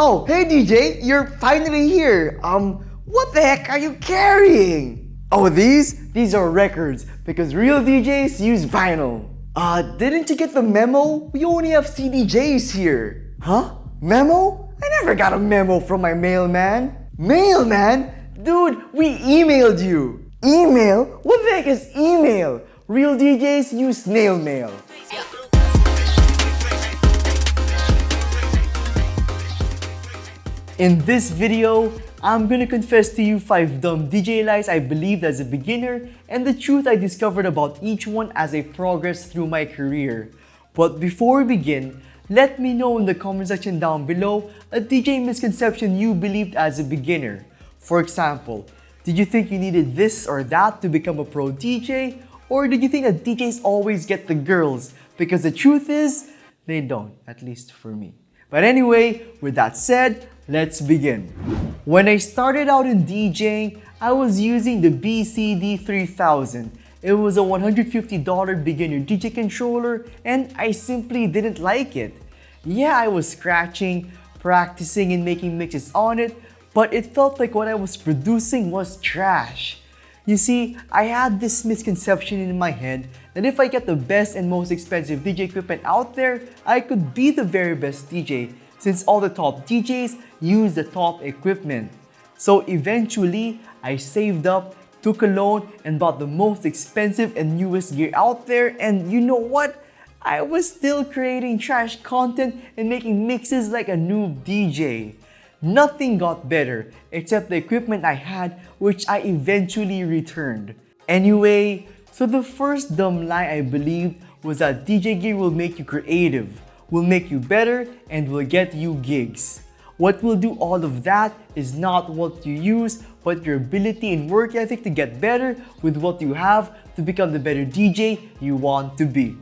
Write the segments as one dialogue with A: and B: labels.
A: Oh, hey DJ, you're finally here. What the heck are you carrying? Oh, these are records because real DJs use vinyl. Didn't you get the memo? We only have CDJs here. Huh? Memo? I never got a memo from my mailman. Mailman? Dude, we emailed you. Email? What the heck is email? Real DJs use snail mail. In this video, I'm gonna confess to you 5 dumb DJ lies I believed as a beginner and the truth I discovered about each one as I progressed through my career. But before we begin, let me know in the comment section down below a DJ misconception you believed as a beginner. For example, did you think you needed this or that to become a pro DJ? Or did you think that DJs always get the girls? Because the truth is, they don't, at least for me. But anyway, with that said, let's begin. When I started out in DJing, I was using the BCD3000. It was a $150 beginner DJ controller and I simply didn't like it. Yeah, I was scratching, practicing and making mixes on it, but it felt like what I was producing was trash. You see, I had this misconception in my head that if I get the best and most expensive DJ equipment out there, I could be the very best DJ since all the top DJs use the top equipment. So eventually, I saved up, took a loan, and bought the most expensive and newest gear out there, and you know what? I was still creating trash content and making mixes like a noob DJ. Nothing got better except the equipment I had, which I eventually returned. Anyway, so the first dumb lie I believed was that DJ gear will make you creative, will make you better, and will get you gigs. What will do all of that is not what you use, but your ability and work ethic to get better with what you have to become the better DJ you want to be.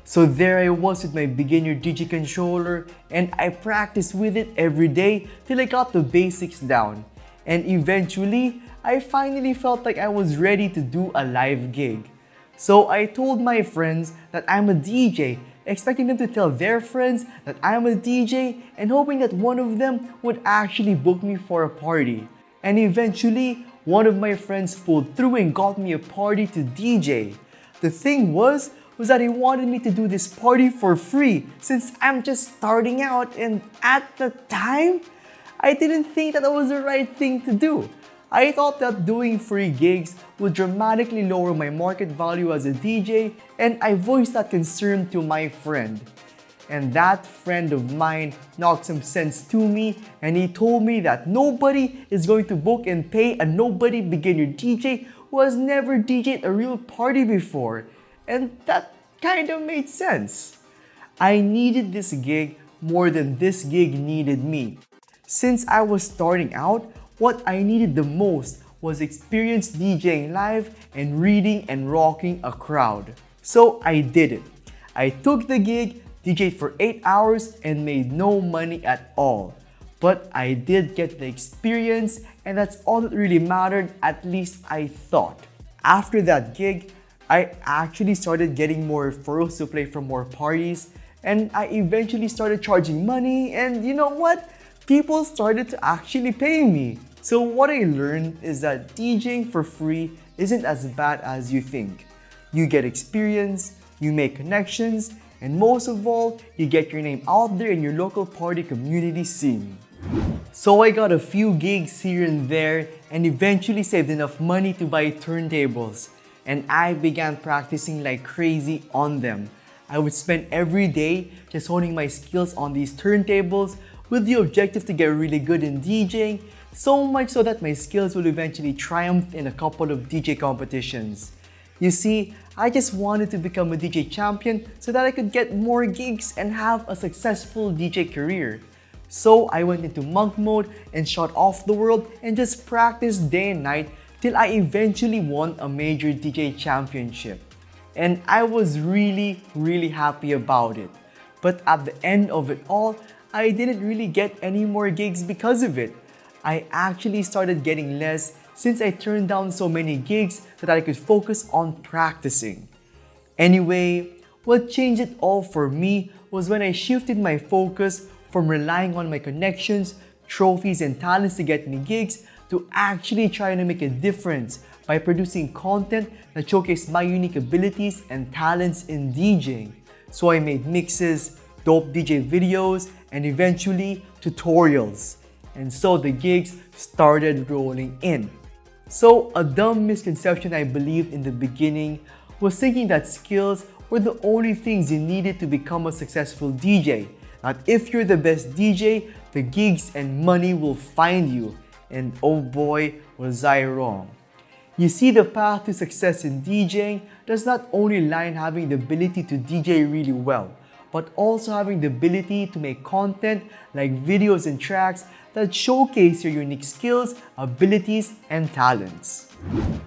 A: So there I was with my beginner DJ controller and I practiced with it every day till I got the basics down. And eventually, I finally felt like I was ready to do a live gig. So I told my friends that I'm a DJ, expecting them to tell their friends that I'm a DJ and hoping that one of them would actually book me for a party. And eventually, one of my friends pulled through and got me a party to DJ. The thing was that he wanted me to do this party for free since I'm just starting out, and at the time, I didn't think that was the right thing to do. I thought that doing free gigs would dramatically lower my market value as a DJ, and I voiced that concern to my friend. And that friend of mine knocked some sense to me and he told me that nobody is going to book and pay a nobody beginner DJ who has never DJed a real party before. And that kind of made sense. I needed this gig more than this gig needed me. Since I was starting out, what I needed the most was experience DJing live and reading and rocking a crowd. So I did it. I took the gig, DJed for 8 hours and made no money at all. But I did get the experience and that's all that really mattered, at least I thought. After that gig, I actually started getting more referrals to play from more parties and I eventually started charging money, and you know what? People started to actually pay me. So what I learned is that DJing for free isn't as bad as you think. You get experience, you make connections, and most of all, you get your name out there in your local party community scene. So I got a few gigs here and there and eventually saved enough money to buy turntables. And I began practicing like crazy on them. I would spend every day just honing my skills on these turntables with the objective to get really good in DJing, so much so that my skills will eventually triumph in a couple of DJ competitions. You see, I just wanted to become a DJ champion so that I could get more gigs and have a successful DJ career. So I went into monk mode and shut off the world and just practiced day and night till I eventually won a major DJ championship. And I was really happy about it. But at the end of it all, I didn't really get any more gigs because of it. I actually started getting less since I turned down so many gigs that I could focus on practicing. Anyway, what changed it all for me was when I shifted my focus from relying on my connections, trophies, and talents to get me gigs to actually trying to make a difference by producing content that showcased my unique abilities and talents in DJing. So I made mixes, dope DJ videos, and eventually tutorials. And so the gigs started rolling in. So a dumb misconception I believed in the beginning was thinking that skills were the only things you needed to become a successful DJ. That if you're the best DJ, the gigs and money will find you. And oh boy, was I wrong. You see, the path to success in DJing does not only lie in having the ability to DJ really well, but also having the ability to make content like videos and tracks that showcase your unique skills, abilities, and talents.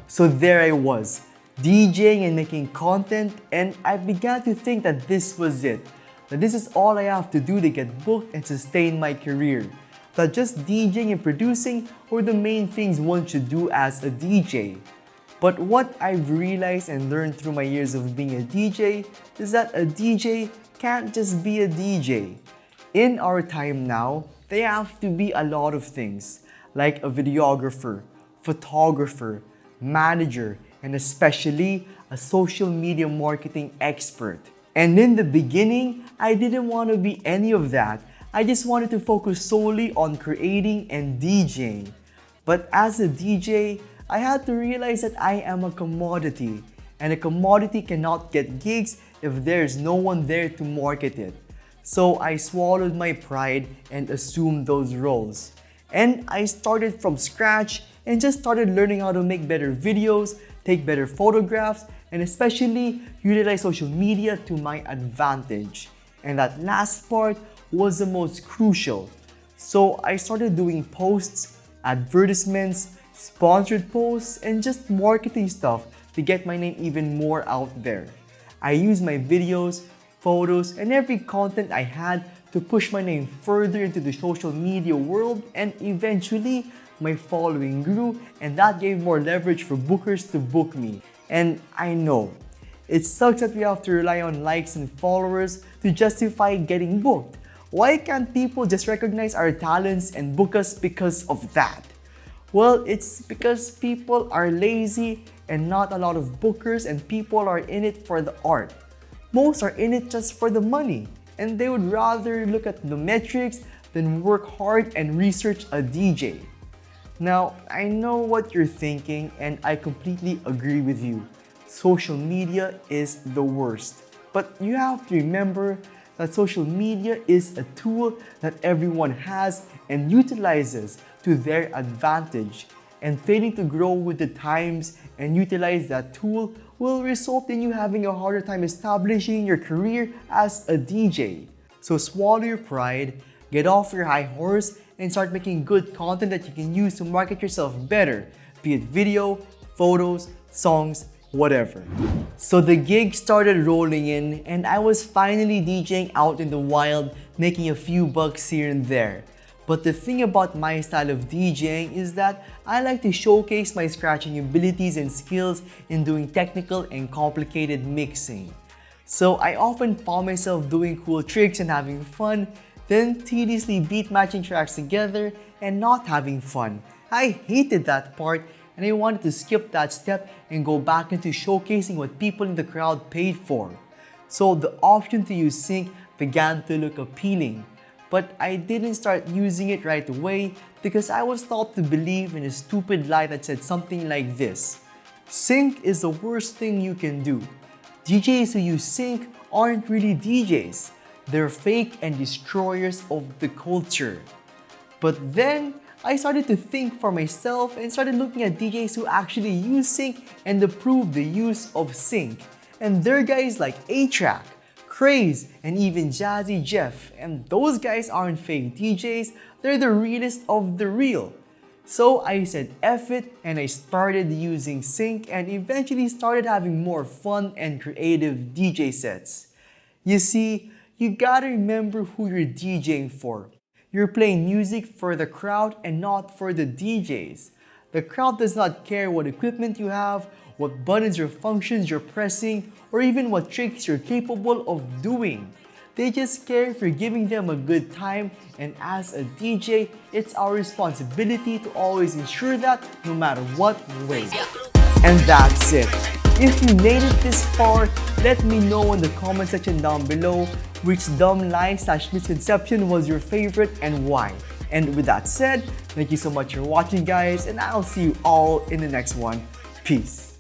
A: So there I was, DJing and making content, and I began to think that this was it. That this is all I have to do to get booked and sustain my career. That just DJing and producing were the main things one should do as a DJ. But what I've realized and learned through my years of being a DJ is that a DJ can't just be a DJ. In our time now, they have to be a lot of things, like a videographer, photographer, manager, and especially a social media marketing expert. And in the beginning, I didn't want to be any of that. I just wanted to focus solely on creating and DJing. But as a DJ, I had to realize that I am a commodity, and a commodity cannot get gigs if there's no one there to market it. So I swallowed my pride and assumed those roles. And I started from scratch and just started learning how to make better videos, take better photographs, and especially utilize social media to my advantage. And that last part was the most crucial. So I started doing posts, advertisements, sponsored posts, and just marketing stuff to get my name even more out there. I used my videos, photos, and every content I had to push my name further into the social media world, and eventually my following grew, and that gave more leverage for bookers to book me. And I know, it sucks that we have to rely on likes and followers to justify getting booked. Why can't people just recognize our talents and book us because of that? Well, it's because people are lazy and not a lot of bookers, and people are in it for the art. Most are in it just for the money, and they would rather look at the metrics than work hard and research a DJ. Now, I know what you're thinking, and I completely agree with you. Social media is the worst. But you have to remember that social media is a tool that everyone has and utilizes to their advantage. And failing to grow with the times and utilize that tool will result in you having a harder time establishing your career as a DJ. So swallow your pride, get off your high horse, and start making good content that you can use to market yourself better, be it video, photos, songs, whatever. So the gig started rolling in, and I was finally DJing out in the wild, making a few bucks here and there. But the thing about my style of DJing is that I like to showcase my scratching abilities and skills in doing technical and complicated mixing. So I often found myself doing cool tricks and having fun, then tediously beat matching tracks together and not having fun. I hated that part, and I wanted to skip that step and go back into showcasing what people in the crowd paid for. So the option to use sync began to look appealing. But I didn't start using it right away because I was taught to believe in a stupid lie that said something like this: sync is the worst thing you can do. DJs who use sync aren't really DJs. They're fake and destroyers of the culture. But then I started to think for myself and started looking at DJs who actually use sync and approve the use of sync. And they're guys like A-Track, Craze, and even Jazzy Jeff. And those guys aren't fake DJs, they're the realest of the real. So I said F it, and I started using sync and eventually started having more fun and creative DJ sets. You see, you gotta remember who you're DJing for. You're playing music for the crowd and not for the DJs. The crowd does not care what equipment you have, what buttons or functions you're pressing, or even what tricks you're capable of doing. They just care if you're giving them a good time, and as a DJ, it's our responsibility to always ensure that no matter what way. And that's it. If you made it this far, let me know in the comment section down below which dumb lie/misconception was your favorite and why. And with that said, thank you so much for watching guys, and I'll see you all in the next one. Peace.